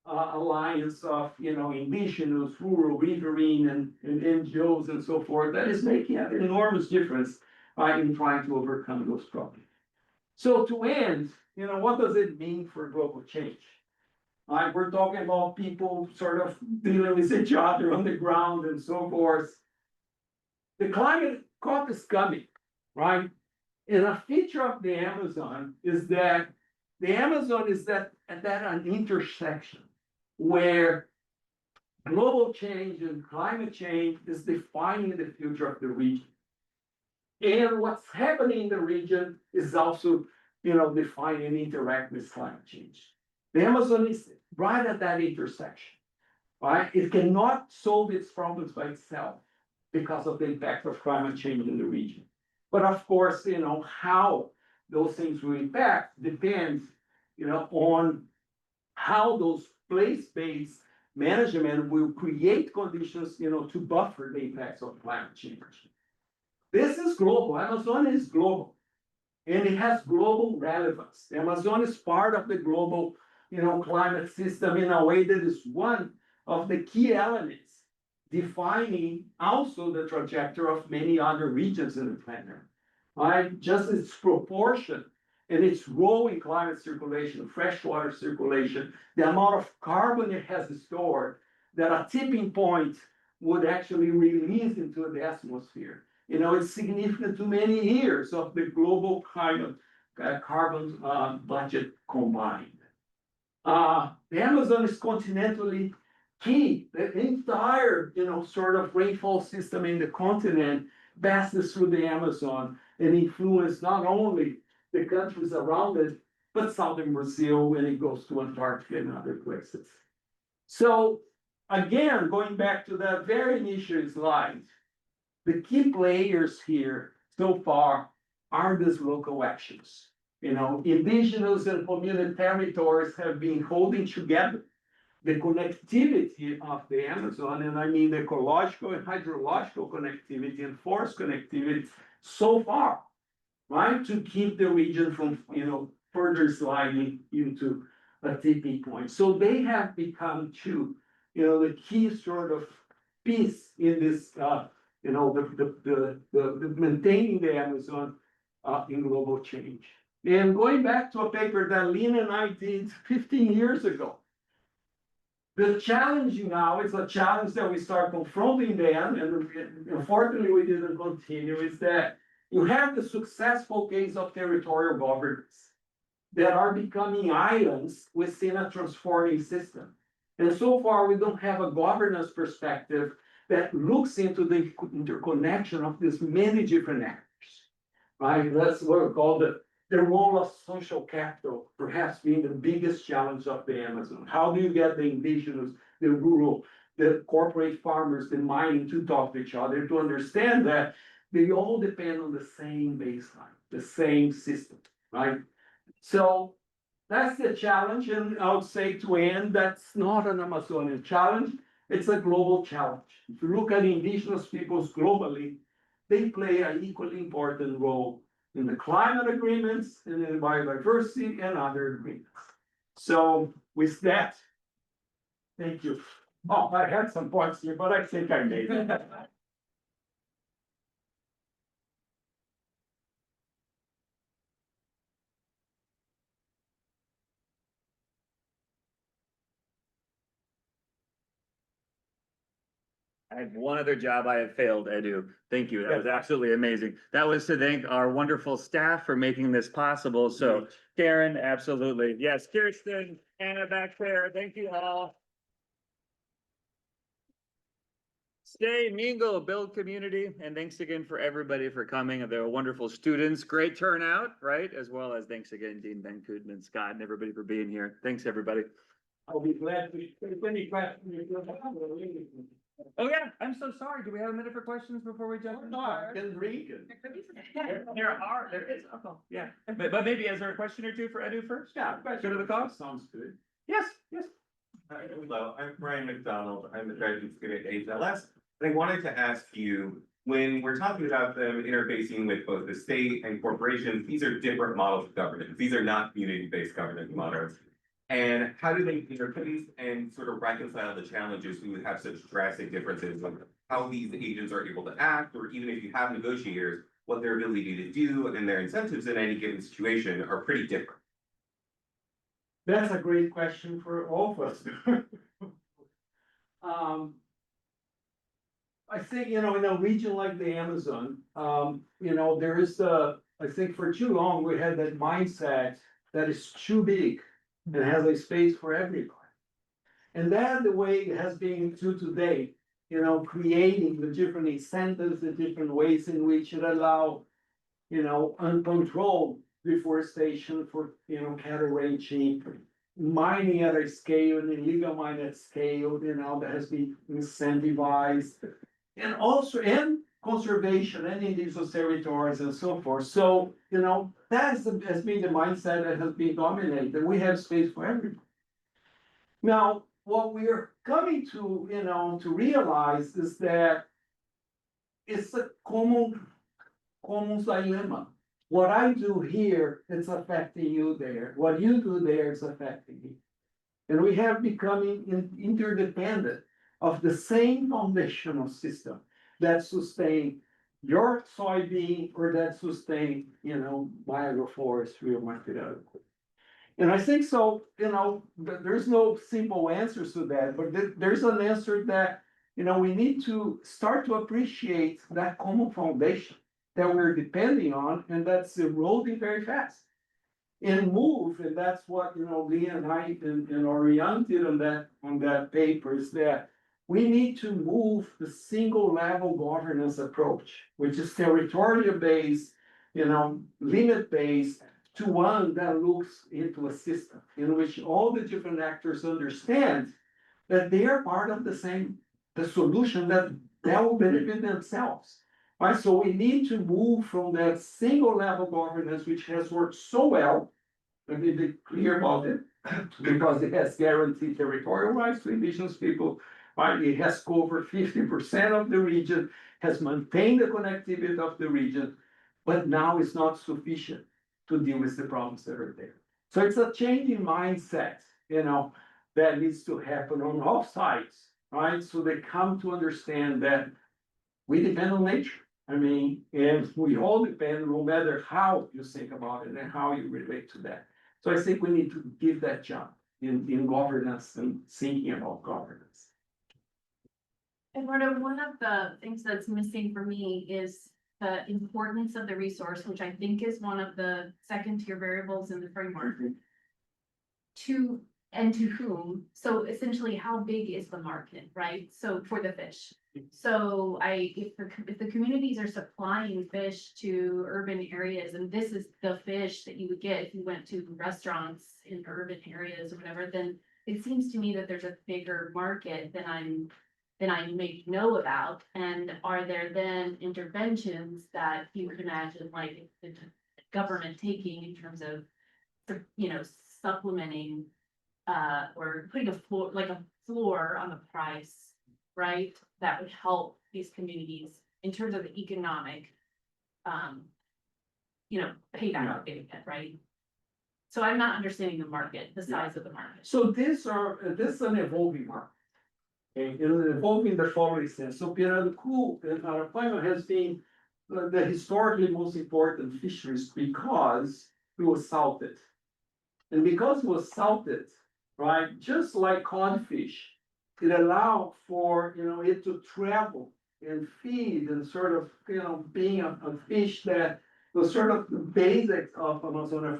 alliance of, indigenous, rural, riverine, and NGOs and so forth, that is making an enormous difference in trying to overcome those problems. So to end, what does it mean for global change? We're talking about people sort of dealing with each other on the ground and so forth. The climate COP is coming, right? And a feature of the Amazon is that the Amazon is at an intersection where global change and climate change is defining the future of the region. And what's happening in the region is also, defining and interact with climate change. The Amazon is right at that intersection, right? It cannot solve its problems by itself because of the impact of climate change in the region. But of course, how those things will impact depends, on how those place-based management will create conditions, to buffer the impacts of climate change. This is global. Amazon is global, and it has global relevance. The Amazon is part of the global, climate system in a way that is one of the key elements defining also the trajectory of many other regions in the planet. Right? Just its proportion and its role in climate circulation, freshwater circulation, the amount of carbon it has stored, that a tipping point would actually release into the atmosphere. It's significant to many years of the global kind of carbon budget combined. The Amazon is continentally key. The entire, sort of rainfall system in the continent passes through the Amazon and influence not only the countries around it, but southern Brazil, and it goes to Antarctica and other places. So again, going back to that very initial slide, the key players here so far are these local actions. Indigenous and community territories have been holding together the connectivity of the Amazon, and I mean the ecological and hydrological connectivity and forest connectivity so far, right? To keep the region from, further sliding into a tipping point. So they have become the key sort of piece in this, the maintaining the Amazon in global change. And going back to a paper that Lynn and I did 15 years ago, the challenge now is a challenge that we start confronting then, and unfortunately we didn't continue, is that you have the successful case of territorial governance that are becoming islands within a transforming system. And so far, we don't have a governance perspective that looks into the interconnection of these many different actors, right? That's what we call the role of social capital, perhaps being the biggest challenge of the Amazon. How do you get the indigenous, the rural, the corporate farmers, the mining to talk to each other, to understand that they all depend on the same baseline, the same system, right? So that's the challenge, and I would say to end, that's not an Amazonian challenge. It's a global challenge. If you look at indigenous peoples globally, they play an equally important role in the climate agreements and in biodiversity and other agreements. So with that, thank you. Oh, I had some points here, but I think I made it. I have one other job I have failed, Edu. Thank you. That was absolutely amazing. That was to thank our wonderful staff for making this possible. So Karen, absolutely. Yes, Kirsten, Anna back there. Thank you all. Stay, mingle, build community, and thanks again for everybody for coming. They're wonderful students. Great turnout, right? As well as thanks again, Dean Ben Kudman and Scott and everybody for being here. Thanks, everybody. I'll be glad to take any questions. Oh yeah, I'm so sorry. Do we have a minute for questions before we jump? No, I can read it. There is, yeah, but maybe is there a question or two for Edu first? Yeah, Go to the call? Sounds good. Yes, yes. Hi, hello, I'm Brian McDonald. I'm the graduate student at HLS. And I wanted to ask you, when we're talking about them interfacing with both the state and corporations, these are different models of governance. These are not community-based governance models. And how do they interface and sort of reconcile the challenges when we have such drastic differences of how these agents are able to act, or even if you have negotiators, what their ability to do and their incentives in any given situation are pretty different. That's a great question for all of us. I think, in a region like the Amazon, there is I think for too long, we had that mindset that is too big and has a space for everybody. And that the way it has been to today, creating the different incentives, the different ways in which it allow, uncontrolled deforestation for, cattle ranching, mining at a scale, and illegal mining at scale, that has been incentivized. And also, and conservation and indigenous territories and so forth. So, that has been the mindset that has been dominated. We have space for everybody. Now, what we are coming to, to realize is that it's a common dilemma. What I do here is affecting you there. What you do there is affecting me. And we have becoming interdependent of the same foundational system that sustain your soybean or that sustain, my agroforestry or my fidelity. And I think so, there's no simple answers to that, but there's an answer that, we need to start to appreciate that common foundation that we're depending on, and that's eroding very fast. And move, and that's what, Lee and I and Orion did on that paper, is that we need to move the single level governance approach, which is territorial based, limit based, to one that looks into a system in which all the different actors understand that they are part of the solution that will benefit themselves. Right, so we need to move from that single level governance, which has worked so well. Let me be clear about it, because it has guaranteed territorial rights to indigenous people. Right, it has covered 50% of the region, has maintained the connectivity of the region, but now it's not sufficient to deal with the problems that are there. So it's a change in mindset, that needs to happen on all sides, right? So they come to understand that we depend on nature. And we all depend, no matter how you think about it and how you relate to that. So I think we need to give that jump in governance and thinking about governance. Eduardo, one of the things that's missing for me is the importance of the resource, which I think is one of the second tier variables in the framework. To whom, so essentially how big is the market, right? So for the fish. So if the communities are supplying fish to urban areas, and this is the fish that you would get if you went to restaurants in urban areas or whatever, then it seems to me that there's a bigger market than I may know about. And are there then interventions that you can imagine, like the government taking in terms of, supplementing or putting a floor on the price right? That would help these communities in terms of the economic, payback of getting it, right? So I'm not understanding the market, the size of the market. So this is an evolving market. Okay, evolving the following sense. So Pirarucu and Arapaima has been the historically most important fisheries because it was salted. And because it was salted, right, just like codfish, it allowed for, it to travel and feed and sort of, being a fish that was sort of the basics of Amazonia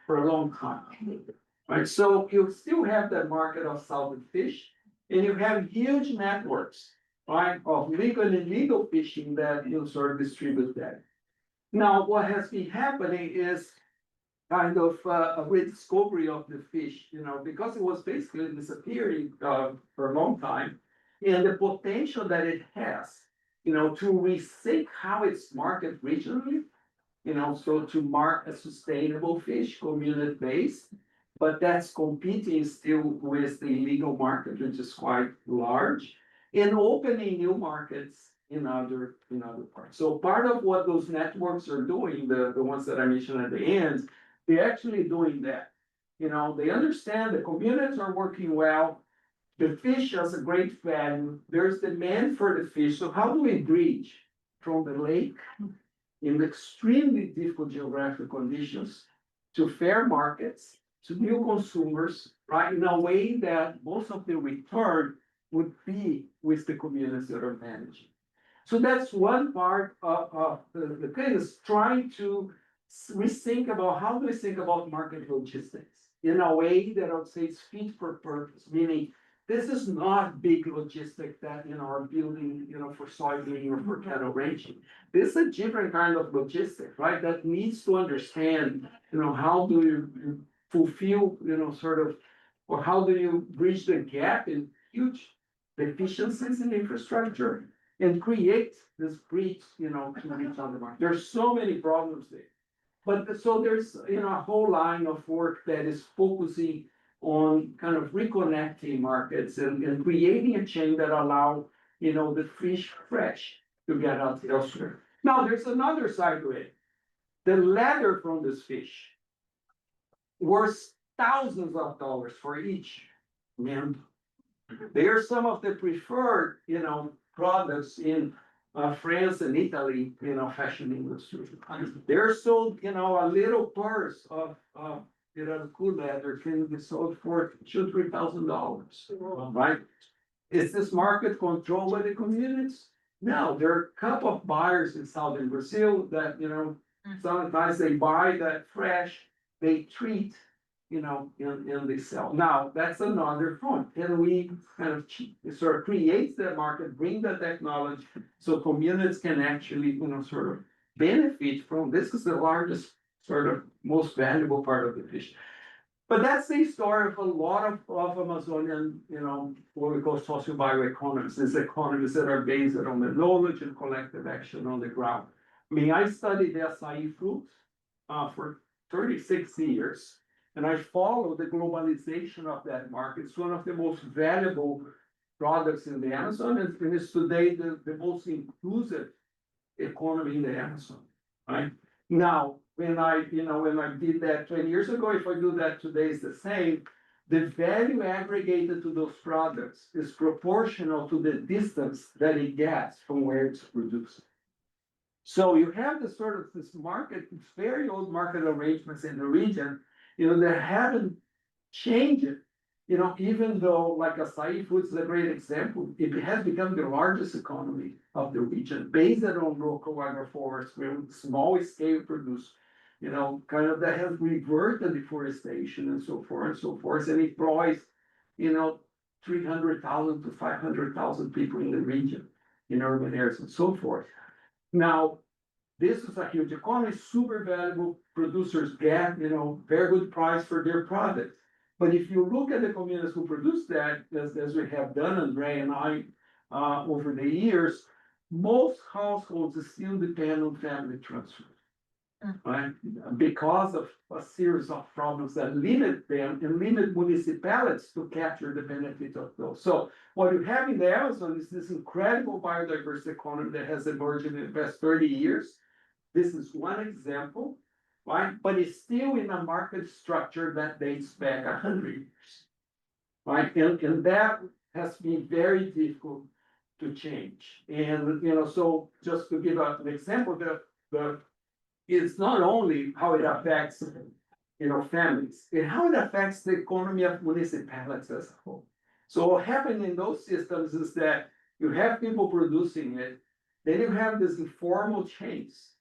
for a long time. Right, so you still have that market of salted fish, and you have huge networks, right, of legal and illegal fishing that sort of distribute that. Now, what has been happening is kind of a rediscovery of the fish, because it was basically disappearing for a long time. And the potential that it has, to rethink how it's marketed regionally, so to mark a sustainable fish, community-based, but that's competing still with the illegal market, which is quite large, and opening new markets in other parts. So part of what those networks are doing, the ones that I mentioned at the end, they're actually doing that. They understand the communities are working well, the fish has a great value, there's demand for the fish, so how do we bridge from the lake in extremely difficult geographic conditions to fair markets, to new consumers, right, in a way that most of the return would be with the communities that are managing. So that's one part of the thing is trying to rethink about how do we think about market logistics in a way that I would say is fit for purpose, meaning this is not big logistics that are building, for soybean or for cattle ranching. This is a different kind of logistics, right? That needs to understand, how do you fulfill, sort of, or how do you bridge the gap in huge deficiencies in infrastructure and create this bridge, to reach on the market. There's so many problems there. But so there's, a whole line of work that is focusing on kind of reconnecting markets and creating a chain that allow, the fish fresh to get out elsewhere. Now, there's another side to it. The leather from this fish worth thousands of dollars for each man. They are some of the preferred, products in France and Italy, fashion industry. They're sold, a little purse of cool leather can be sold for $2,000-3,000, right? Is this market controlled by the communities? No, there are a couple of buyers in southern Brazil that, sometimes they buy that fresh, they treat, and they sell. Now, that's another point. And we kind of sort of create that market, bring that technology, so communities can actually, sort of benefit from this is the largest sort of most valuable part of the fish. But that's the story of a lot of Amazonian, what we call social bioeconomists, these economies that are based on the knowledge and collective action on the ground. I mean, I studied the acai fruit for 36 years, and I follow the globalization of that market. It's one of the most valuable products in the Amazon, and it's today the most inclusive economy in the Amazon, right? Now, when I did that 20 years ago, if I do that today, it's the same. The value aggregated to those products is proportional to the distance that it gets from where it's produced. So you have this sort of this market, it's very old market arrangements in the region, that haven't changed. Even though like acai foods is a great example, it has become the largest economy of the region, based on local agroforestry, small scale produce, kind of that has reverted deforestation and so forth, and employs, 300,000 to 500,000 people in the region, in urban areas and so forth. Now, this is a huge economy, super valuable, producers get, very good price for their products. But if you look at the communities who produce that, as we have done, Andre and I, over the years, most households still depend on family transfer. Right, because of a series of problems that limit them and limit municipalities to capture the benefit of those. So what you have in the Amazon is this incredible biodiverse economy that has emerged in the past 30 years. This is one example, right? But it's still in a market structure that dates back 100 years. Right, and that has been very difficult to change. And, so just to give an example, it's not only how it affects, families, and how it affects the economy of municipalities as a whole. So what happened in those systems is that you have people producing it, then you have this informal chains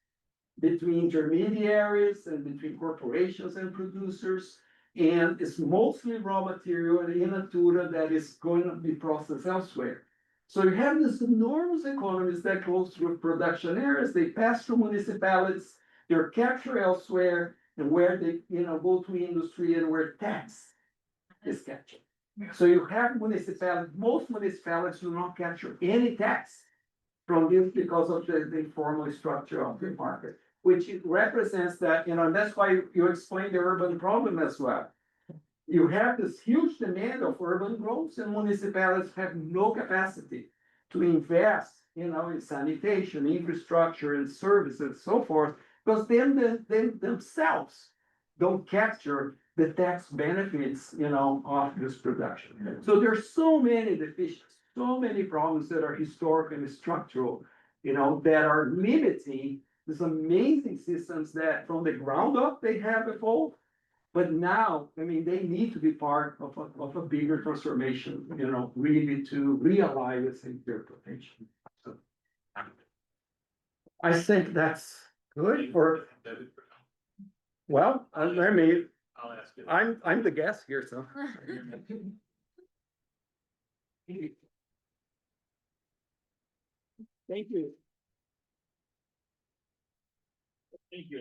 between intermediaries and between corporations and producers. And it's mostly raw material and in natura that is going to be processed elsewhere. So you have this enormous economies that goes through production areas, they pass through municipalities, they're captured elsewhere, and where they, go to industry and where tax is captured. So you have municipalities, most municipalities do not capture any tax from this because of the informal structure of the market, which it represents that, and that's why you explain the urban problem as well. You have this huge demand of urban growth and municipalities have no capacity to invest, in sanitation, infrastructure and services and so forth, because then they themselves don't capture the tax benefits, of this production. So there's so many deficiencies, so many problems that are historic and structural, that are limiting these amazing systems that from the ground up they have evolved. But now, they need to be part of a bigger transformation, really to realize their potential. So I think that's good for, well, let me, I'll ask you. I'm the guest here, so. Thank you. Thank you.